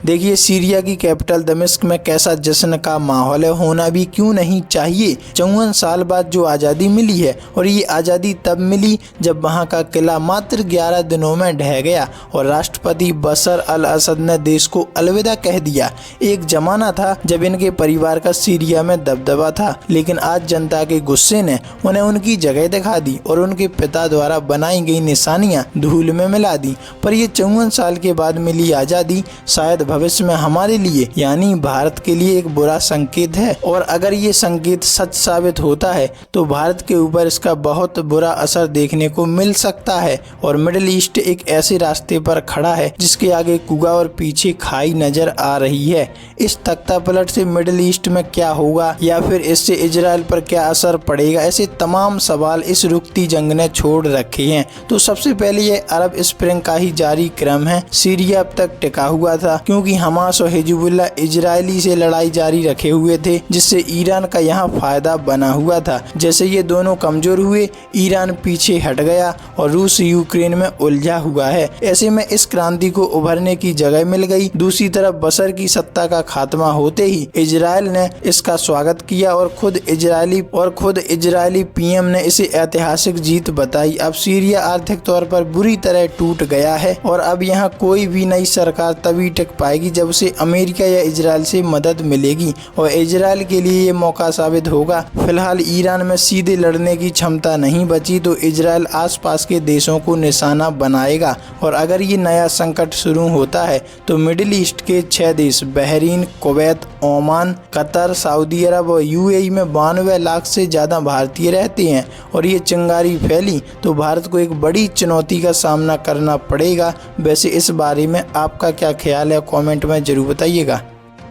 देखिए सीरिया की कैपिटल दमिश्क में कैसा जश्न का माहौल है, होना भी क्यों नहीं चाहिए। 54 साल बाद जो आज़ादी मिली है, और ये आज़ादी तब मिली जब वहाँ का किला मात्र 11 दिनों में ढह गया और राष्ट्रपति बशर अल असद ने देश को अलविदा कह दिया। एक जमाना था जब इनके परिवार का सीरिया में दबदबा था, लेकिन आज जनता के गुस्से ने उन्हें उनकी जगह दिखा दी और उनके पिता द्वारा बनाई गई निशानियां धूल में मिला दी। पर ये 54 साल के बाद मिली आज़ादी शायद भविष्य में हमारे लिए यानी भारत के लिए एक बुरा संकेत है, और अगर ये संकेत सच साबित होता है तो भारत के ऊपर इसका बहुत बुरा असर देखने को मिल सकता है और मिडिल ईस्ट एक ऐसे रास्ते पर खड़ा है जिसके आगे कुआं और पीछे खाई नजर आ रही है। इस तख्ता पलट से मिडिल ईस्ट में क्या होगा या फिर इससे इजराइल पर क्या असर पड़ेगा, ऐसे तमाम सवाल इस रुकती जंग ने छोड़ रखे हैं। तो सबसे पहले ये अरब स्प्रिंग का ही जारी क्रम है। सीरिया अब तक टिका हुआ था क्योंकि हमास और हिजबुल्लाह इजरायली से लड़ाई जारी रखे हुए थे, जिससे ईरान का यहाँ फायदा बना हुआ था। जैसे ये दोनों कमजोर हुए, ईरान पीछे हट गया और रूस यूक्रेन में उलझा हुआ है। ऐसे में इस क्रांति को उभरने की जगह मिल गई। दूसरी तरफ बशर की सत्ता का खात्मा होते ही इजराइल ने इसका स्वागत किया और खुद इजरायली पीएम ने इसे ऐतिहासिक जीत बताई। अब सीरिया आर्थिक तौर पर बुरी तरह टूट गया है और अब यहाँ कोई भी नई सरकार तभी टिक पाएगी जब उसे अमेरिका या इजराइल से मदद मिलेगी, और इजराइल के लिए ये मौका साबित होगा। फिलहाल ईरान में सीधे लड़ने की क्षमता नहीं बची तो इजराइल आसपास के देशों को निशाना बनाएगा, और अगर ये नया संकट शुरू होता है तो मिडिल ईस्ट के 6 देश Bahrain, Kuwait, Oman, Qatar, Saudi Arab और यूएई में 92 लाख से ज़्यादा भारतीय रहते हैं, और ये चिंगारी फैली तो भारत को एक बड़ी चुनौती का सामना करना पड़ेगा। वैसे इस बारे में आपका क्या ख्याल है, कमेंट में जरूर बताइएगा।